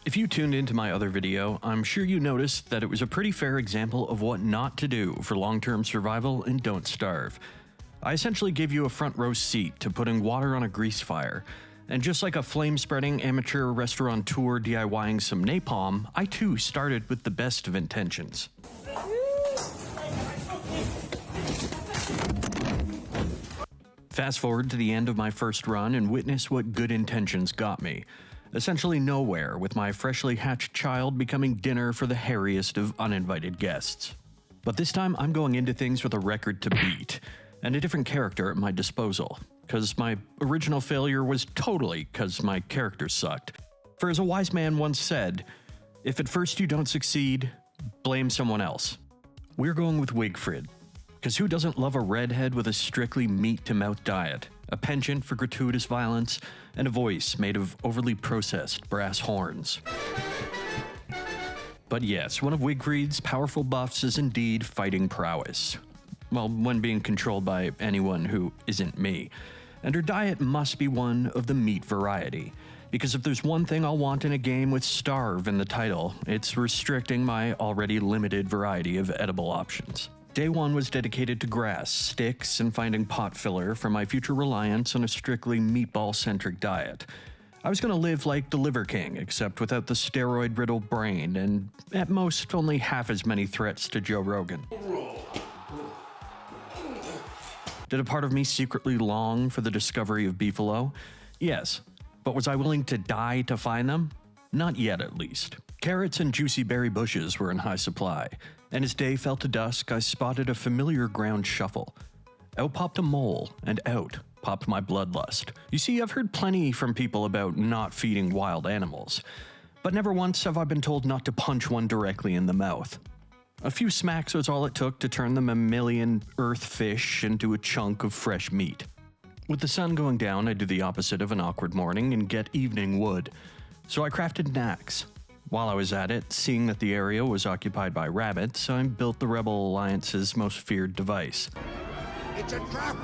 If you tuned into my other video, I'm sure you noticed that it was a pretty fair example of what not to do for long-term survival and don't starve. I essentially gave you a front row seat to putting water on a grease fire, and just like a flame-spreading amateur restaurateur DIYing some napalm, I too started with the best of intentions. Fast forward to the end of my first run and witness what good intentions got me. Essentially nowhere, with my freshly hatched child becoming dinner for the hairiest of uninvited guests. But this time I'm going into things with a record to beat, and a different character at my disposal, because my original failure was totally because my character sucked. For as a wise man once said, if at first you don't succeed, blame someone else. We're going with Wigfrid, because who doesn't love a redhead with a strictly meat-to-mouth diet, a penchant for gratuitous violence, and a voice made of overly processed brass horns? But yes, one of Wigfrid's powerful buffs is indeed fighting prowess. Well, when being controlled by anyone who isn't me. And her diet must be one of the meat variety, because if there's one thing I'll want in a game with starve in the title, it's restricting my already limited variety of edible options. Day 1 was dedicated to grass, sticks, and finding pot filler for my future reliance on a strictly meatball-centric diet. I was going to live like the Liver King, except without the steroid-riddled brain, and at most only half as many threats to Joe Rogan. Did a part of me secretly long for the discovery of beefalo? Yes, but was I willing to die to find them? Not yet, at least. Carrots and juicy berry bushes were in high supply, and as day fell to dusk, I spotted a familiar ground shuffle. Out popped a mole, and out popped my bloodlust. You see, I've heard plenty from people about not feeding wild animals, but never once have I been told not to punch one directly in the mouth. A few smacks was all it took to turn the mammalian earth fish into a chunk of fresh meat. With the sun going down, I do the opposite of an awkward morning and get evening wood. So I crafted an axe. While I was at it, seeing that the area was occupied by rabbits, I built the Rebel Alliance's most feared device. It's a trap!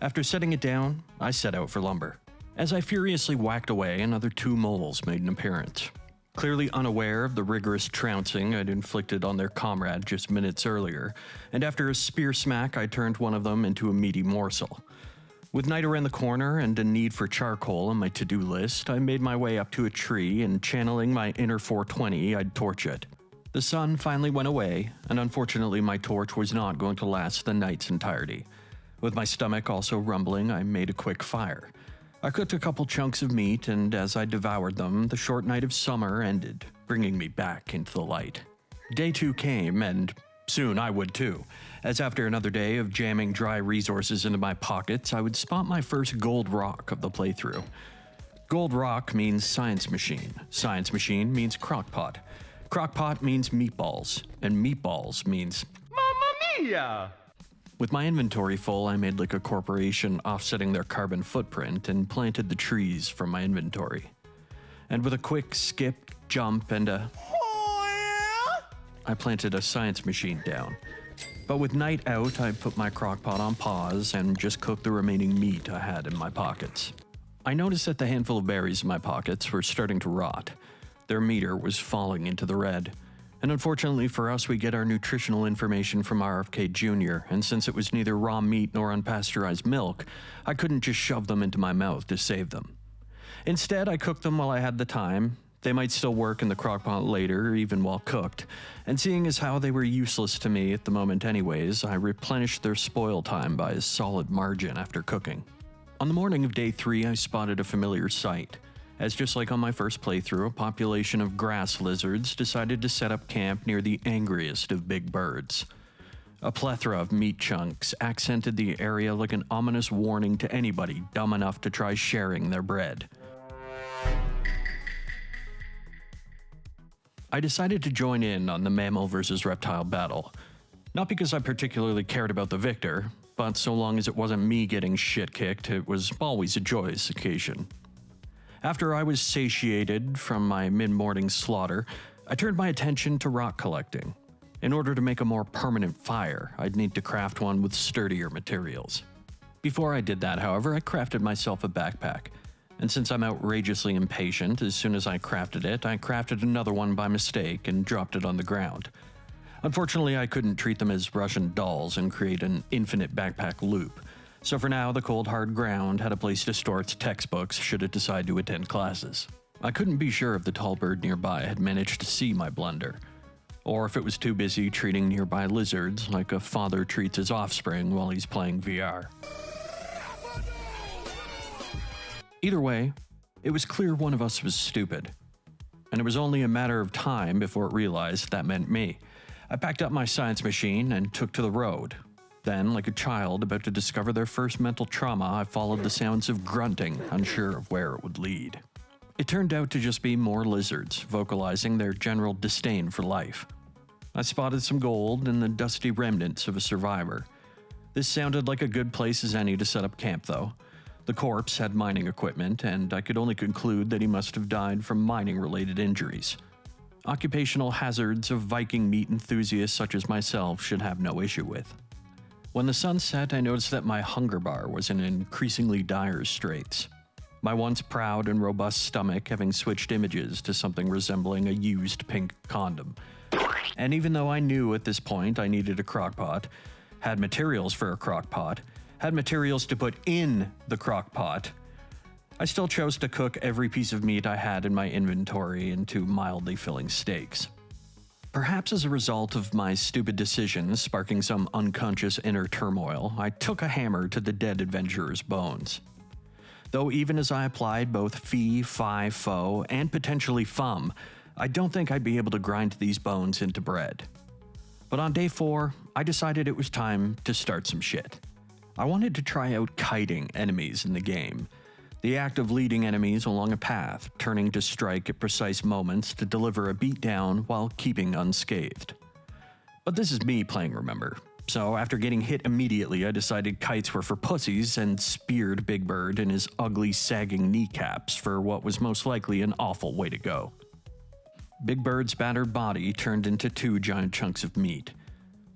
After setting it down, I set out for lumber. As I furiously whacked away, another 2 moles made an appearance. Clearly unaware of the rigorous trouncing I'd inflicted on their comrade just minutes earlier, and after a spear smack, I turned one of them into a meaty morsel. With night around the corner and a need for charcoal on my to-do list, I made my way up to a tree and, channeling my inner 420, I'd torch it. The sun finally went away, and unfortunately my torch was not going to last the night's entirety. With my stomach also rumbling, I made a quick fire. I cooked a couple chunks of meat, and as I devoured them, the short night of summer ended, bringing me back into the light. Day 2 came, and soon I would too, as after another day of jamming dry resources into my pockets, I would spot my first gold rock of the playthrough. Gold rock means science machine. Science machine means crockpot. Crockpot means meatballs, and meatballs means Mamma Mia! With my inventory full, I made like a corporation offsetting their carbon footprint and planted the trees from my inventory. And with a quick skip, jump, and I planted a science machine down. But with night out, I put my crockpot on pause and just cooked the remaining meat I had in my pockets. I noticed that the handful of berries in my pockets were starting to rot. Their meter was falling into the red. And unfortunately for us, we get our nutritional information from RFK Jr., and since it was neither raw meat nor unpasteurized milk, I couldn't just shove them into my mouth to save them. Instead, I cooked them while I had the time. They might still work in the crockpot later, even while cooked, and seeing as how they were useless to me at the moment anyways, I replenished their spoil time by a solid margin after cooking. On the morning of day 3, I spotted a familiar sight, as just like on my first playthrough, a population of grass lizards decided to set up camp near the angriest of big birds. A plethora of meat chunks accented the area like an ominous warning to anybody dumb enough to try sharing their bread. I decided to join in on the mammal versus reptile battle. Not because I particularly cared about the victor, but so long as it wasn't me getting shit kicked, it was always a joyous occasion. After I was satiated from my mid-morning slaughter, I turned my attention to rock collecting. In order to make a more permanent fire, I'd need to craft one with sturdier materials. Before I did that, however, I crafted myself a backpack, And since I'm outrageously impatient, as soon as I crafted another one by mistake and dropped it on the ground. Unfortunately, I couldn't treat them as Russian dolls and create an infinite backpack loop. So for now, the cold hard ground had a place to store its textbooks should it decide to attend classes. I couldn't be sure if the tall bird nearby had managed to see my blunder, or if it was too busy treating nearby lizards like a father treats his offspring while he's playing VR. Either way, it was clear one of us was stupid, and it was only a matter of time before it realized that meant me. I packed up my science machine and took to the road. Then, like a child about to discover their first mental trauma, I followed the sounds of grunting, unsure of where it would lead. It turned out to just be more lizards, vocalizing their general disdain for life. I spotted some gold and the dusty remnants of a survivor. This sounded like a good place as any to set up camp, though. The corpse had mining equipment, and I could only conclude that he must have died from mining-related injuries. Occupational hazards of Viking meat enthusiasts such as myself should have no issue with. When the sun set, I noticed that my hunger bar was in increasingly dire straits. My once proud and robust stomach having switched images to something resembling a used pink condom. And even though I knew at this point I needed a crockpot, had materials for a crockpot, had materials to put in the crockpot, I still chose to cook every piece of meat I had in my inventory into mildly filling steaks. Perhaps as a result of my stupid decisions sparking some unconscious inner turmoil, I took a hammer to the dead adventurer's bones. Though even as I applied both fee, fi, fo, and potentially fum, I don't think I'd be able to grind these bones into bread. But on day 4, I decided it was time to start some shit. I wanted to try out kiting enemies in the game. The act of leading enemies along a path, turning to strike at precise moments to deliver a beatdown while keeping unscathed. But this is me playing, remember? So after getting hit immediately, I decided kites were for pussies and speared Big Bird in his ugly, sagging kneecaps for what was most likely an awful way to go. Big Bird's battered body turned into 2 giant chunks of meat.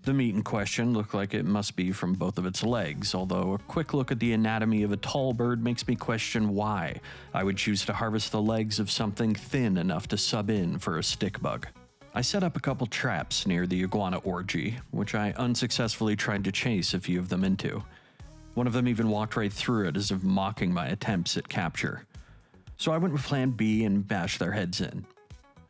The meat in question looked like it must be from both of its legs, although a quick look at the anatomy of a tall bird makes me question why I would choose to harvest the legs of something thin enough to sub in for a stick bug. I set up a couple traps near the iguana orgy, which I unsuccessfully tried to chase a few of them into. One of them even walked right through it as if mocking my attempts at capture. So I went with plan B and bashed their heads in.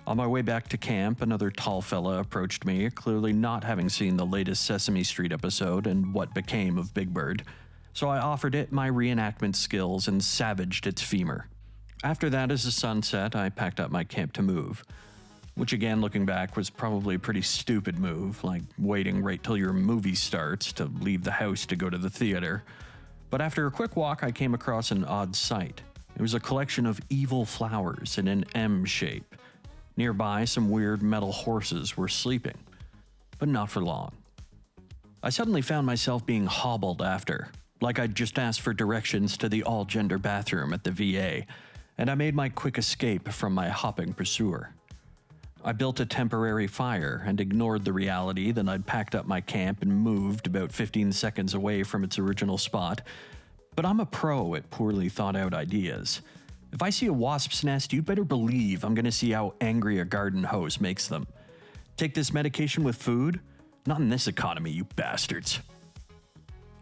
On my way back to camp, another tall fella approached me, clearly not having seen the latest Sesame Street episode and what became of Big Bird, so I offered it my reenactment skills and savaged its femur. After that, as the sun set, I packed up my camp to move, which again, looking back, was probably a pretty stupid move, like waiting right till your movie starts to leave the house to go to the theater. But after a quick walk, I came across an odd sight. It was a collection of evil flowers in an M shape. Nearby, some weird metal horses were sleeping, but not for long. I suddenly found myself being hobbled after, like I'd just asked for directions to the all-gender bathroom at the VA, and I made my quick escape from my hopping pursuer. I built a temporary fire and ignored the reality that I'd packed up my camp and moved about 15 seconds away from its original spot, but I'm a pro at poorly thought-out ideas. If I see a wasp's nest, you'd better believe I'm going to see how angry a garden hose makes them. Take this medication with food? Not in this economy, you bastards.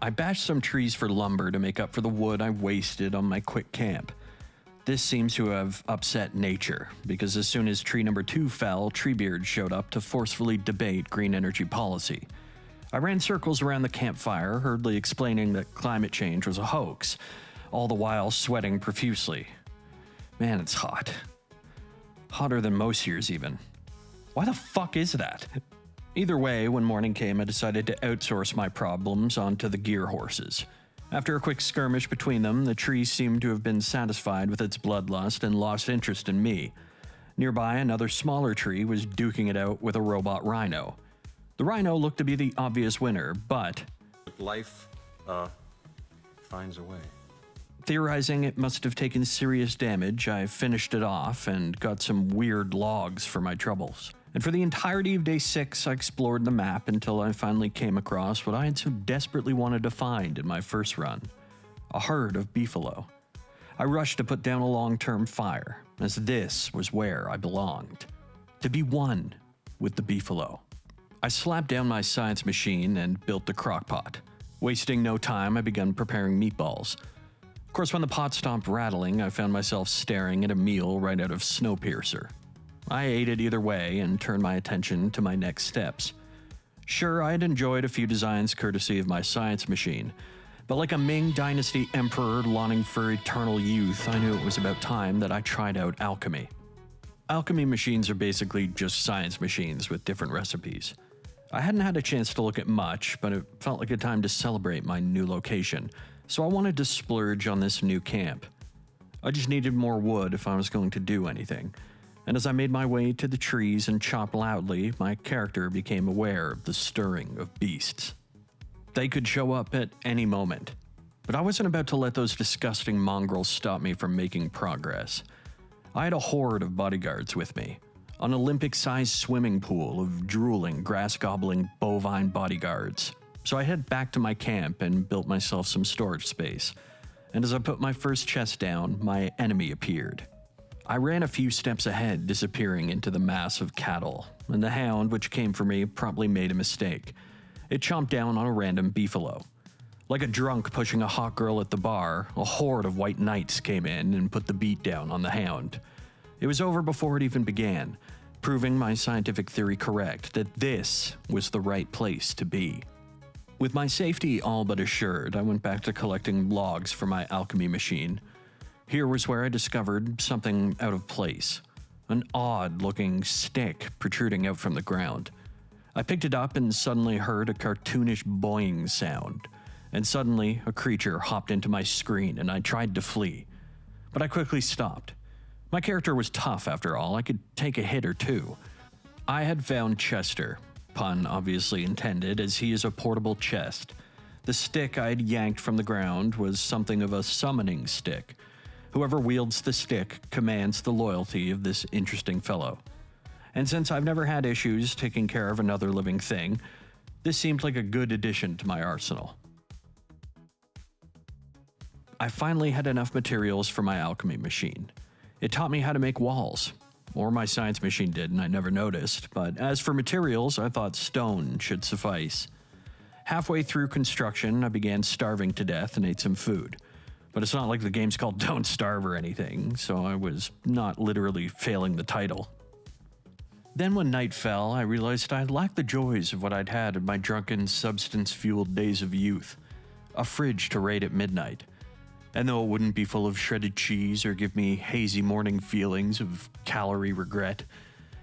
I bashed some trees for lumber to make up for the wood I wasted on my quick camp. This seems to have upset nature, because as soon as tree number 2 fell, Treebeard showed up to forcefully debate green energy policy. I ran circles around the campfire, hurriedly explaining that climate change was a hoax, all the while sweating profusely. Man, it's hot. Hotter than most years even. Why the fuck is that? Either way, when morning came, I decided to outsource my problems onto the gear horses. After a quick skirmish between them, the tree seemed to have been satisfied with its bloodlust and lost interest in me. Nearby, another smaller tree was duking it out with a robot rhino. The rhino looked to be the obvious winner, but Life, finds a way. theorizing it must have taken serious damage, I finished it off and got some weird logs for my troubles. And for the entirety of day 6, I explored the map until I finally came across what I had so desperately wanted to find in my first run: a herd of beefalo. I rushed to put down a long-term fire, as this was where I belonged. To be one with the beefalo. I slapped down my science machine and built the crock-pot. Wasting no time, I began preparing meatballs. Of course, when the pot stopped rattling, I found myself staring at a meal right out of Snowpiercer. I ate it either way and turned my attention to my next steps. Sure, I had enjoyed a few designs courtesy of my science machine, but like a Ming Dynasty emperor longing for eternal youth, I knew it was about time that I tried out alchemy. Alchemy machines are basically just science machines with different recipes. I hadn't had a chance to look at much, but it felt like a time to celebrate my new location, so I wanted to splurge on this new camp. I just needed more wood if I was going to do anything, and as I made my way to the trees and chopped loudly, my character became aware of the stirring of beasts. They could show up at any moment, but I wasn't about to let those disgusting mongrels stop me from making progress. I had a horde of bodyguards with me, an Olympic-sized swimming pool of drooling, grass-gobbling bovine bodyguards. So I headed back to my camp and built myself some storage space. And as I put my first chest down, my enemy appeared. I ran a few steps ahead, disappearing into the mass of cattle, and the hound, which came for me, promptly made a mistake. It chomped down on a random beefalo. Like a drunk pushing a hot girl at the bar, a horde of white knights came in and put the beat down on the hound. It was over before it even began, proving my scientific theory correct that this was the right place to be. With my safety all but assured, I went back to collecting logs for my alchemy machine. Here was where I discovered something out of place, an odd-looking stick protruding out from the ground. I picked it up and suddenly heard a cartoonish boing sound, and suddenly a creature hopped into my screen and I tried to flee. But I quickly stopped. My character was tough after all, I could take a hit or two. I had found Chester, pun obviously intended, as he is a portable chest. The stick I had yanked from the ground was something of a summoning stick. Whoever wields the stick commands the loyalty of this interesting fellow. And since I've never had issues taking care of another living thing, this seemed like a good addition to my arsenal. I finally had enough materials for my alchemy machine. It taught me how to make walls, or my science machine did and I never noticed, but as for materials, I thought stone should suffice. Halfway through construction, I began starving to death and ate some food. But it's not like the game's called Don't Starve or anything, so I was not literally failing the title. Then when night fell, I realized I lacked the joys of what I'd had in my drunken, substance-fueled days of youth. A fridge to raid at midnight. And though it wouldn't be full of shredded cheese or give me hazy morning feelings of calorie regret,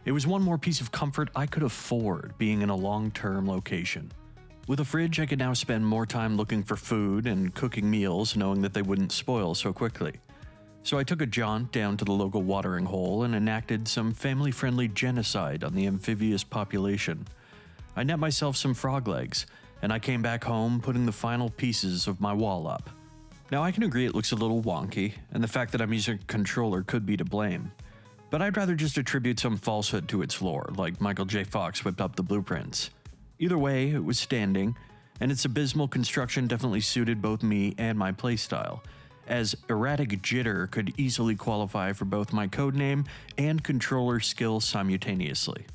it was one more piece of comfort I could afford being in a long-term location. With a fridge, I could now spend more time looking for food and cooking meals, knowing that they wouldn't spoil so quickly. So I took a jaunt down to the local watering hole and enacted some family-friendly genocide on the amphibious population. I net myself some frog legs, and I came back home putting the final pieces of my wall up. Now I can agree it looks a little wonky, and the fact that I'm using a controller could be to blame. But I'd rather just attribute some falsehood to its lore, like Michael J. Fox whipped up the blueprints. Either way, it was standing, and its abysmal construction definitely suited both me and my playstyle, as erratic jitter could easily qualify for both my codename and controller skill simultaneously.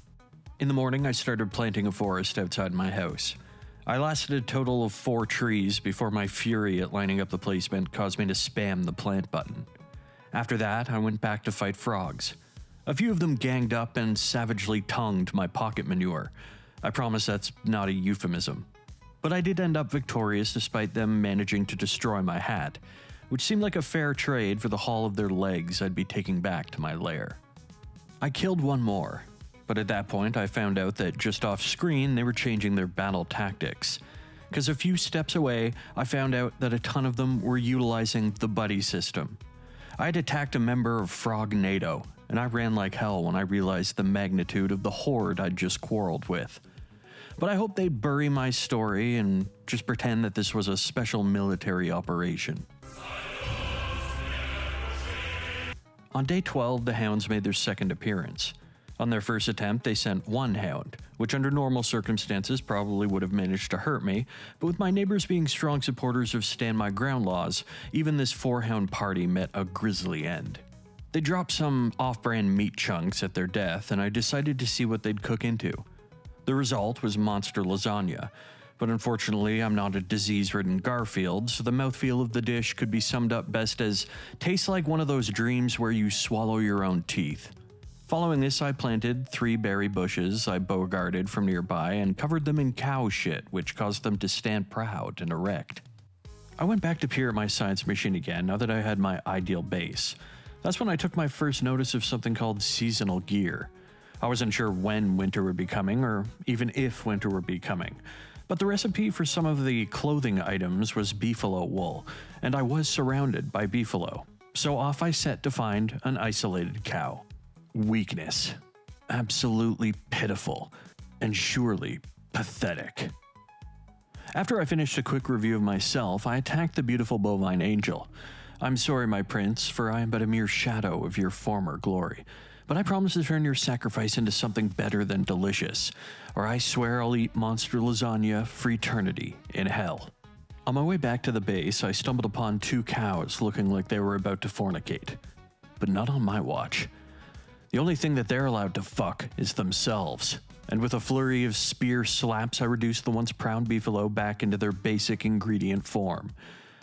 In the morning, I started planting a forest outside my house. I lasted a total of 4 trees before my fury at lining up the placement caused me to spam the plant button. After that, I went back to fight frogs. A few of them ganged up and savagely tongued my pocket manure. I promise that's not a euphemism. But I did end up victorious despite them managing to destroy my hat, which seemed like a fair trade for the haul of their legs I'd be taking back to my lair. I killed one more, but at that point I found out that just off screen they were changing their battle tactics. Because a few steps away, I found out that a ton of them were utilizing the buddy system. I had attacked a member of Frog NATO, and I ran like hell when I realized the magnitude of the horde I'd just quarreled with. But I hope they'd bury my story and just pretend that this was a special military operation. On day 12, the hounds made their second appearance. On their first attempt, they sent one hound, which under normal circumstances probably would have managed to hurt me, but with my neighbors being strong supporters of stand my ground laws, even this 4-hound party met a grisly end. They dropped some off-brand meat chunks at their death, and I decided to see what they'd cook into. The result was monster lasagna, but unfortunately I'm not a disease-ridden Garfield, so the mouthfeel of the dish could be summed up best as tastes like one of those dreams where you swallow your own teeth. Following this, I planted 3 berry bushes I bogarted from nearby and covered them in cow shit, which caused them to stand proud and erect. I went back to peer at my science machine again now that I had my ideal base. That's when I took my first notice of something called seasonal gear. I wasn't sure when winter would be coming, or even if winter would be coming. But the recipe for some of the clothing items was beefalo wool, and I was surrounded by beefalo. So off I set to find an isolated cow. Weakness. Absolutely pitiful. And surely pathetic. After I finished a quick review of myself, I attacked the beautiful bovine angel. I'm sorry, my prince, for I am but a mere shadow of your former glory. But I promise to turn your sacrifice into something better than delicious, or I swear I'll eat monster lasagna for eternity in hell. On my way back to the base, I stumbled upon 2 cows looking like they were about to fornicate. But not on my watch. The only thing that they're allowed to fuck is themselves. And with a flurry of spear slaps, I reduced the once proud beefalo back into their basic ingredient form.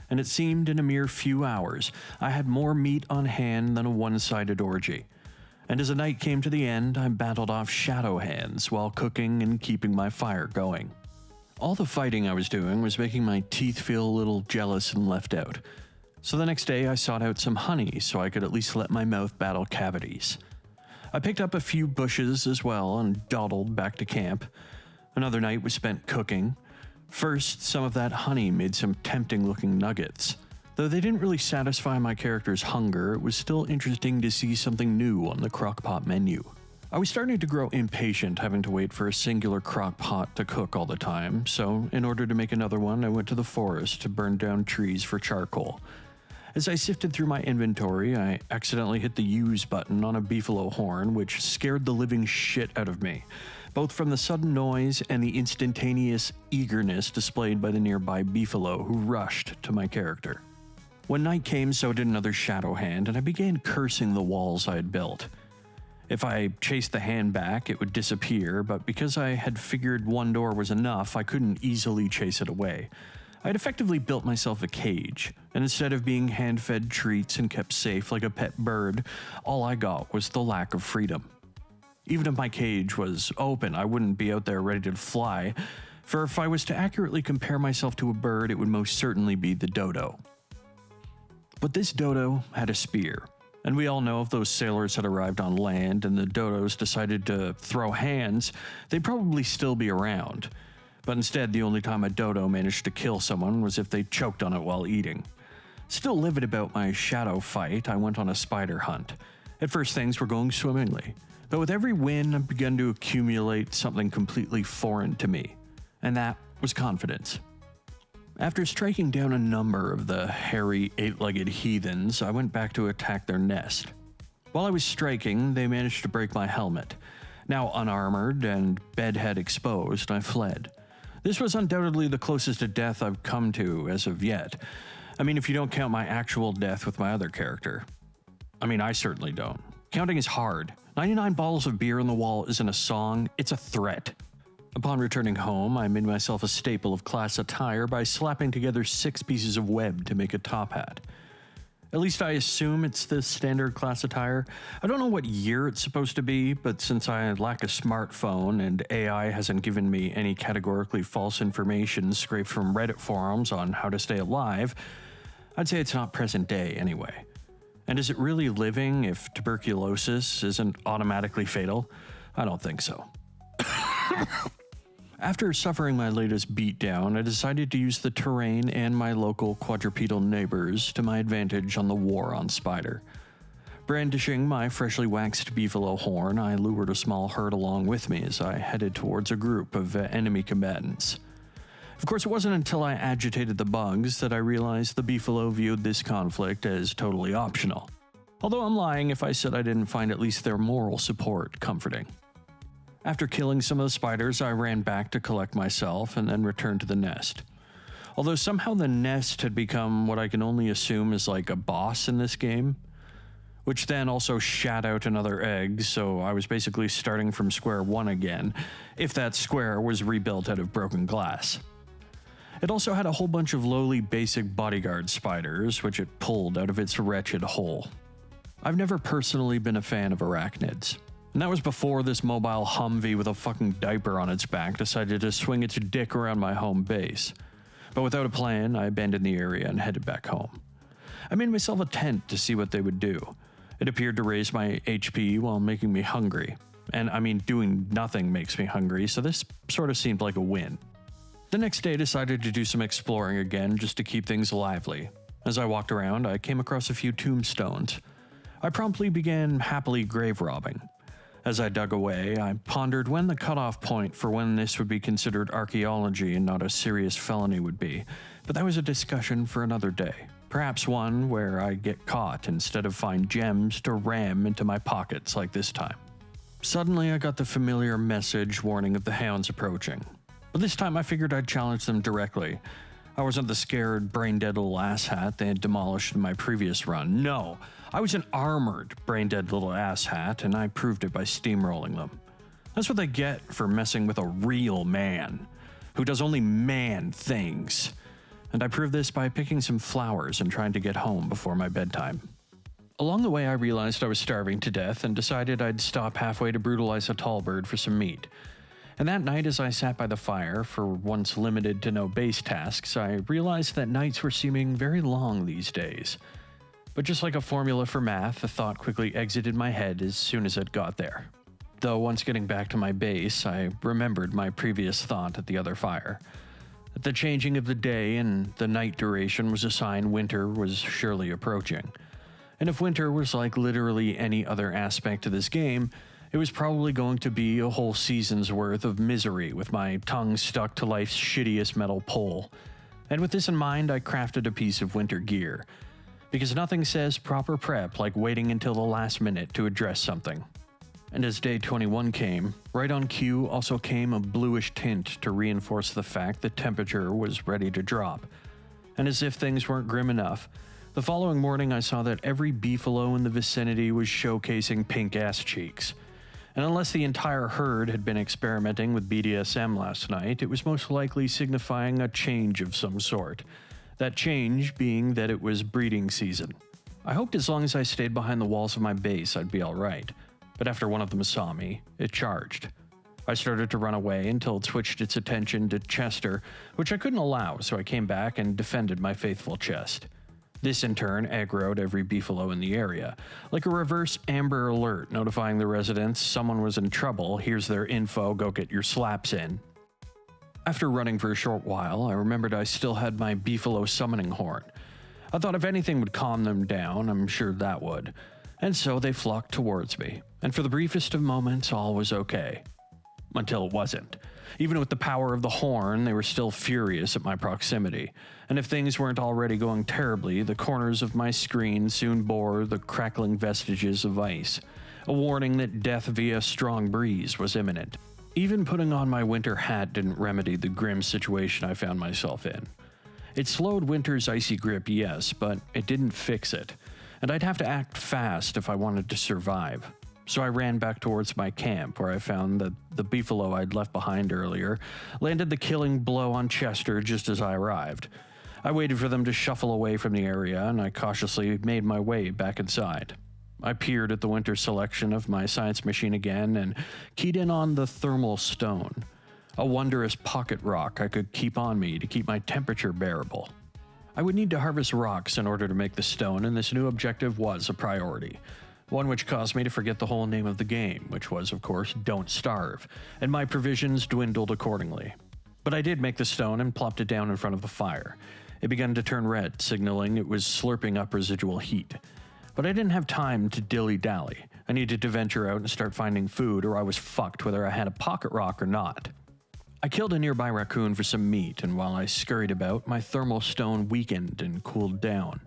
And it seemed in a mere few hours, I had more meat on hand than a one-sided orgy. And as the night came to the end, I battled off shadow hands while cooking and keeping my fire going. All the fighting I was doing was making my teeth feel a little jealous and left out. So the next day I sought out some honey so I could at least let my mouth battle cavities. I picked up a few bushes as well and dawdled back to camp. Another night was spent cooking. First, some of that honey made some tempting-looking nuggets. Though they didn't really satisfy my character's hunger, it was still interesting to see something new on the crock-pot menu. I was starting to grow impatient having to wait for a singular crock-pot to cook all the time, so in order to make another one, I went to the forest to burn down trees for charcoal. As I sifted through my inventory, I accidentally hit the use button on a beefalo horn, which scared the living shit out of me, both from the sudden noise and the instantaneous eagerness displayed by the nearby beefalo who rushed to my character. When night came, so did another shadow hand, and I began cursing the walls I had built. If I chased the hand back, it would disappear, but because I had figured one door was enough, I couldn't easily chase it away. I had effectively built myself a cage, and instead of being hand-fed treats and kept safe like a pet bird, all I got was the lack of freedom. Even if my cage was open, I wouldn't be out there ready to fly, for if I was to accurately compare myself to a bird, it would most certainly be the dodo. But this dodo had a spear, and we all know if those sailors had arrived on land and the dodos decided to throw hands, they'd probably still be around. But instead, the only time a dodo managed to kill someone was if they choked on it while eating. Still livid about my shadow fight, I went on a spider hunt. At first, things were going swimmingly, but with every win, I began to accumulate something completely foreign to me, and that was confidence. After striking down a number of the hairy, 8-legged heathens, I went back to attack their nest. While I was striking, they managed to break my helmet. Now unarmored and bedhead exposed, I fled. This was undoubtedly the closest to death I've come to as of yet. I mean, if you don't count my actual death with my other character. I mean, I certainly don't. Counting is hard. 99 bottles of beer on the wall isn't a song, it's a threat. Upon returning home, I made myself a staple of class attire by slapping together 6 pieces of web to make a top hat. At least I assume it's the standard class attire. I don't know what year it's supposed to be, but since I lack a smartphone and AI hasn't given me any categorically false information scraped from Reddit forums on how to stay alive, I'd say it's not present day anyway. And is it really living if tuberculosis isn't automatically fatal? I don't think so. After suffering my latest beatdown, I decided to use the terrain and my local quadrupedal neighbors to my advantage on the war on Spider. Brandishing my freshly waxed beefalo horn, I lured a small herd along with me as I headed towards a group of enemy combatants. Of course, it wasn't until I agitated the bugs that I realized the beefalo viewed this conflict as totally optional. Although I'm lying if I said I didn't find at least their moral support comforting. After killing some of the spiders, I ran back to collect myself and then returned to the nest. Although somehow the nest had become what I can only assume is like a boss in this game, which then also shat out another egg, so I was basically starting from square one again, if that square was rebuilt out of broken glass. It also had a whole bunch of lowly basic bodyguard spiders, which it pulled out of its wretched hole. I've never personally been a fan of arachnids, and that was before this mobile Humvee with a fucking diaper on its back decided to swing its dick around my home base. But without a plan, I abandoned the area and headed back home. I made myself a tent to see what they would do. It appeared to raise my HP while making me hungry. And I mean, doing nothing makes me hungry, so this sort of seemed like a win. The next day I decided to do some exploring again just to keep things lively. As I walked around, I came across a few tombstones. I promptly began happily grave robbing. As I dug away, I pondered when the cutoff point for when this would be considered archaeology and not a serious felony would be, but that was a discussion for another day. Perhaps one where I get caught instead of find gems to ram into my pockets like this time. Suddenly I got the familiar message warning of the hounds approaching. But this time I figured I'd challenge them directly. I wasn't the scared, brain-dead little asshat they had demolished in my previous run. No, I was an armored, brain-dead little asshat, and I proved it by steamrolling them. That's what they get for messing with a real man, who does only man things. And I proved this by picking some flowers and trying to get home before my bedtime. Along the way I realized I was starving to death and decided I'd stop halfway to brutalize a tall bird for some meat. And that night, as I sat by the fire, for once limited to no base tasks, I realized that nights were seeming very long these days. But just like a formula for math, the thought quickly exited my head as soon as it got there. Though once getting back to my base, I remembered my previous thought at the other fire. That the changing of the day and the night duration was a sign winter was surely approaching. And if winter was like literally any other aspect of this game, it was probably going to be a whole season's worth of misery with my tongue stuck to life's shittiest metal pole. And with this in mind, I crafted a piece of winter gear. Because nothing says proper prep like waiting until the last minute to address something. And as day 21 came, right on cue also came a bluish tint to reinforce the fact the temperature was ready to drop. And as if things weren't grim enough, the following morning I saw that every beefalo in the vicinity was showcasing pink ass cheeks. And unless the entire herd had been experimenting with BDSM last night, it was most likely signifying a change of some sort. That change being that it was breeding season. I hoped as long as I stayed behind the walls of my base I'd be alright, but after one of them saw me, it charged. I started to run away until it switched its attention to Chester, which I couldn't allow, so I came back and defended my faithful chest. This in turn aggroed every beefalo in the area, like a reverse Amber Alert notifying the residents someone was in trouble, here's their info, go get your slaps in. After running for a short while, I remembered I still had my beefalo summoning horn. I thought if anything would calm them down, I'm sure that would. And so they flocked towards me, and for the briefest of moments all was okay. Until it wasn't. Even with the power of the horn, they were still furious at my proximity, and if things weren't already going terribly, the corners of my screen soon bore the crackling vestiges of ice, a warning that death via strong breeze was imminent. Even putting on my winter hat didn't remedy the grim situation I found myself in. It slowed winter's icy grip, yes, but it didn't fix it, and I'd have to act fast if I wanted to survive. So I ran back towards my camp, where I found that the beefalo I'd left behind earlier landed the killing blow on Chester just as I arrived. I waited for them to shuffle away from the area, and I cautiously made my way back inside. I peered at the winter selection of my science machine again and keyed in on the thermal stone, a wondrous pocket rock I could keep on me to keep my temperature bearable. I would need to harvest rocks in order to make the stone, and this new objective was a priority. One which caused me to forget the whole name of the game, which was, of course, Don't Starve, and my provisions dwindled accordingly. But I did make the stone and plopped it down in front of the fire. It began to turn red, signaling it was slurping up residual heat. But I didn't have time to dilly-dally. I needed to venture out and start finding food, or I was fucked whether I had a pocket rock or not. I killed a nearby raccoon for some meat, and while I scurried about, my thermal stone weakened and cooled down.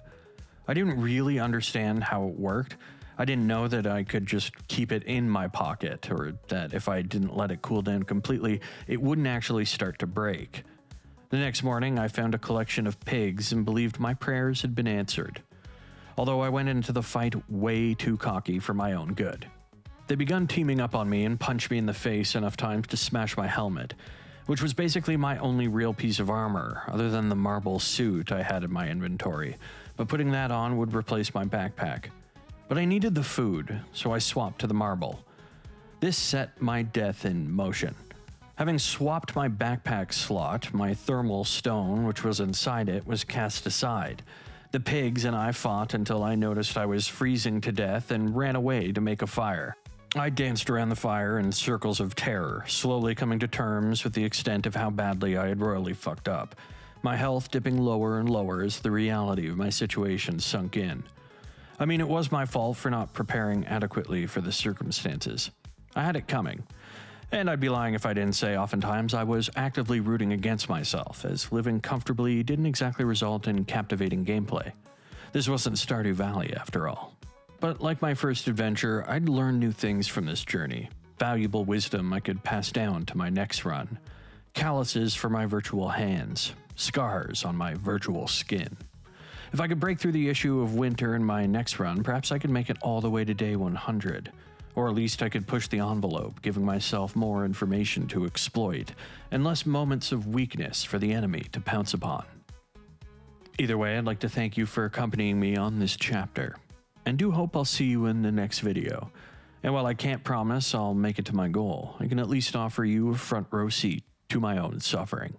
I didn't really understand how it worked. I didn't know that I could just keep it in my pocket, or that if I didn't let it cool down completely, it wouldn't actually start to break. The next morning, I found a collection of pigs and believed my prayers had been answered. Although I went into the fight way too cocky for my own good. They begun teaming up on me and punched me in the face enough times to smash my helmet, which was basically my only real piece of armor, other than the marble suit I had in my inventory, but putting that on would replace my backpack. But I needed the food, so I swapped to the marble. This set my death in motion. Having swapped my backpack slot, my thermal stone, which was inside it, was cast aside. The pigs and I fought until I noticed I was freezing to death and ran away to make a fire. I danced around the fire in circles of terror, slowly coming to terms with the extent of how badly I had royally fucked up, my health dipping lower and lower as the reality of my situation sunk in. I mean, it was my fault for not preparing adequately for the circumstances. I had it coming. And I'd be lying if I didn't say oftentimes I was actively rooting against myself, as living comfortably didn't exactly result in captivating gameplay. This wasn't Stardew Valley, after all. But like my first adventure, I'd learned new things from this journey, valuable wisdom I could pass down to my next run, calluses for my virtual hands, scars on my virtual skin. If I could break through the issue of winter in my next run, perhaps I could make it all the way to day 100. Or at least I could push the envelope, giving myself more information to exploit, and less moments of weakness for the enemy to pounce upon. Either way, I'd like to thank you for accompanying me on this chapter, and do hope I'll see you in the next video. And while I can't promise I'll make it to my goal, I can at least offer you a front row seat to my own suffering.